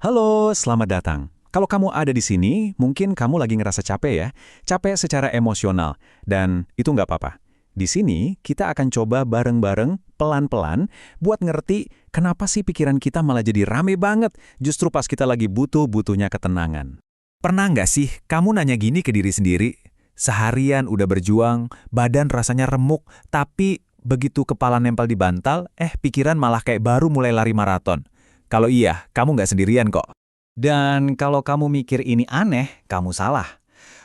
Halo, selamat datang. Kalau kamu ada di sini, mungkin kamu lagi ngerasa capek ya. Capek secara emosional. Dan itu nggak apa-apa. Di sini, kita akan coba bareng-bareng, pelan-pelan, buat ngerti kenapa sih pikiran kita malah jadi rame banget justru pas kita lagi butuh-butuhnya ketenangan. Pernah nggak sih kamu nanya gini ke diri sendiri? Seharian udah berjuang, badan rasanya remuk, tapi begitu kepala nempel di bantal, pikiran malah kayak baru mulai lari maraton. Kalau iya, kamu nggak sendirian kok. Dan kalau kamu mikir ini aneh, kamu salah.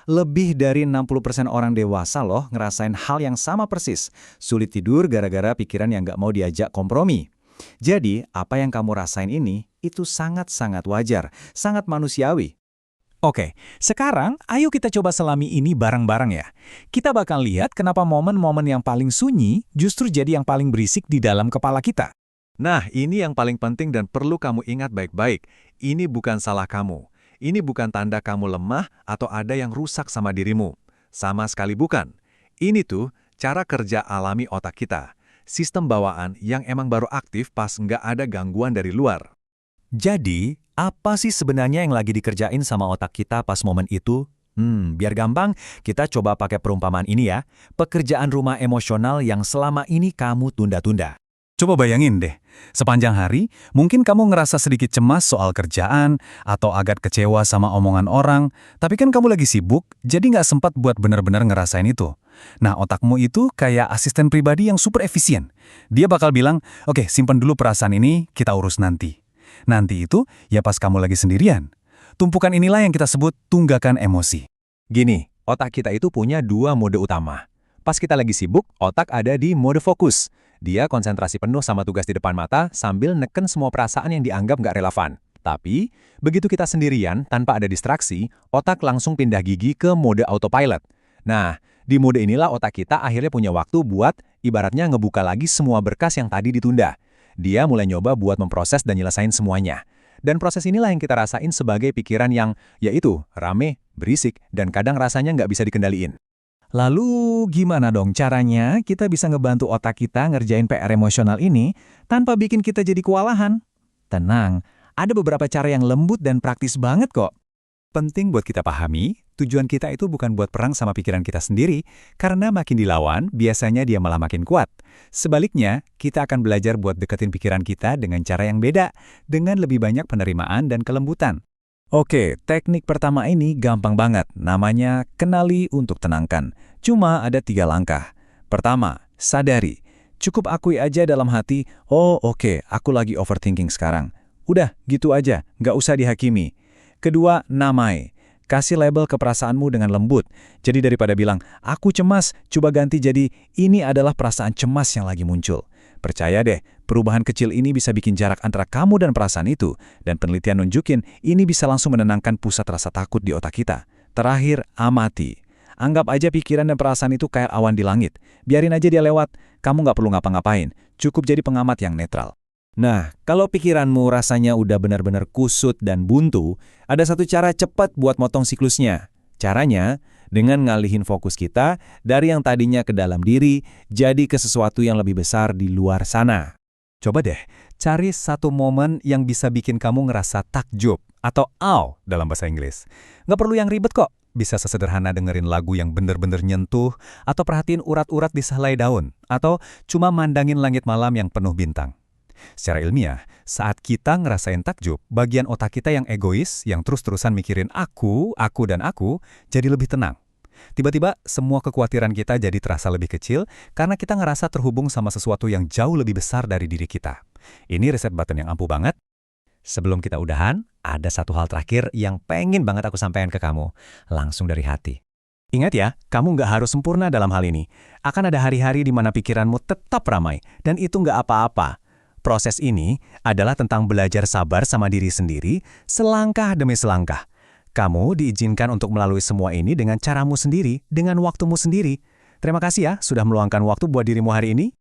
Lebih dari 60% orang dewasa loh ngerasain hal yang sama persis. Sulit tidur gara-gara pikiran yang nggak mau diajak kompromi. Jadi, apa yang kamu rasain ini, itu sangat-sangat wajar, sangat manusiawi. Oke, sekarang ayo kita coba selami ini bareng-bareng ya. Kita bakal lihat kenapa momen-momen yang paling sunyi justru jadi yang paling berisik di dalam kepala kita. Nah, ini yang paling penting dan perlu kamu ingat baik-baik. Ini bukan salah kamu. Ini bukan tanda kamu lemah atau ada yang rusak sama dirimu. Sama sekali bukan. Ini tuh cara kerja alami otak kita. Sistem bawaan yang emang baru aktif pas nggak ada gangguan dari luar. Jadi, apa sih sebenarnya yang lagi dikerjain sama otak kita pas momen itu? Biar gampang, kita coba pakai perumpamaan ini ya. Pekerjaan rumah emosional yang selama ini kamu tunda-tunda. Coba bayangin deh, sepanjang hari mungkin kamu ngerasa sedikit cemas soal kerjaan atau agak kecewa sama omongan orang, tapi kan kamu lagi sibuk, jadi nggak sempat buat benar-benar ngerasain itu. Nah, otakmu itu kayak asisten pribadi yang super efisien. Dia bakal bilang, oke, simpan dulu perasaan ini, kita urus nanti. Nanti itu ya pas kamu lagi sendirian. Tumpukan inilah yang kita sebut tunggakan emosi. Gini, otak kita itu punya dua mode utama. Pas kita lagi sibuk, otak ada di mode fokus. Dia konsentrasi penuh sama tugas di depan mata sambil neken semua perasaan yang dianggap nggak relevan. Tapi, begitu kita sendirian tanpa ada distraksi, otak langsung pindah gigi ke mode autopilot. Nah, di mode inilah otak kita akhirnya punya waktu buat ibaratnya ngebuka lagi semua berkas yang tadi ditunda. Dia mulai nyoba buat memproses dan nyelesain semuanya. Dan proses inilah yang kita rasain sebagai pikiran yang, yaitu, rame, berisik, dan kadang rasanya nggak bisa dikendaliin. Lalu gimana dong caranya kita bisa ngebantu otak kita ngerjain PR emosional ini tanpa bikin kita jadi kewalahan? Tenang, ada beberapa cara yang lembut dan praktis banget kok. Penting buat kita pahami, tujuan kita itu bukan buat perang sama pikiran kita sendiri, karena makin dilawan, biasanya dia malah makin kuat. Sebaliknya, kita akan belajar buat deketin pikiran kita dengan cara yang beda, dengan lebih banyak penerimaan dan kelembutan. Oke, teknik pertama ini gampang banget, namanya kenali untuk tenangkan. Cuma ada 3 langkah. Pertama, sadari. Cukup akui aja dalam hati, oh oke, aku lagi overthinking sekarang. Udah, gitu aja, nggak usah dihakimi. Kedua, namai. Kasih label ke perasaanmu dengan lembut. Jadi daripada bilang, aku cemas, coba ganti jadi, ini adalah perasaan cemas yang lagi muncul. Percaya deh, perubahan kecil ini bisa bikin jarak antara kamu dan perasaan itu. Dan penelitian nunjukin, ini bisa langsung menenangkan pusat rasa takut di otak kita. Terakhir, amati. Anggap aja pikiran dan perasaan itu kayak awan di langit. Biarin aja dia lewat, kamu nggak perlu ngapa-ngapain. Cukup jadi pengamat yang netral. Nah, kalau pikiranmu rasanya udah benar-benar kusut dan buntu, ada satu cara cepat buat motong siklusnya. Caranya, dengan ngalihin fokus kita dari yang tadinya ke dalam diri, jadi ke sesuatu yang lebih besar di luar sana. Coba deh, cari satu momen yang bisa bikin kamu ngerasa takjub atau awe dalam bahasa Inggris. Nggak perlu yang ribet kok. Bisa sesederhana dengerin lagu yang bener-bener nyentuh, atau perhatiin urat-urat di sehelai daun, atau cuma mandangin langit malam yang penuh bintang. Secara ilmiah, saat kita ngerasain takjub, bagian otak kita yang egois, yang terus-terusan mikirin aku, dan aku, jadi lebih tenang. Tiba-tiba, semua kekhawatiran kita jadi terasa lebih kecil karena kita ngerasa terhubung sama sesuatu yang jauh lebih besar dari diri kita. Ini reset button yang ampuh banget. Sebelum kita udahan, ada satu hal terakhir yang pengen banget aku sampaikan ke kamu, langsung dari hati. Ingat ya, kamu nggak harus sempurna dalam hal ini. Akan ada hari-hari di mana pikiranmu tetap ramai, dan itu nggak apa-apa. Proses ini adalah tentang belajar sabar sama diri sendiri, selangkah demi selangkah. Kamu diizinkan untuk melalui semua ini dengan caramu sendiri, dengan waktumu sendiri. Terima kasih ya sudah meluangkan waktu buat dirimu hari ini.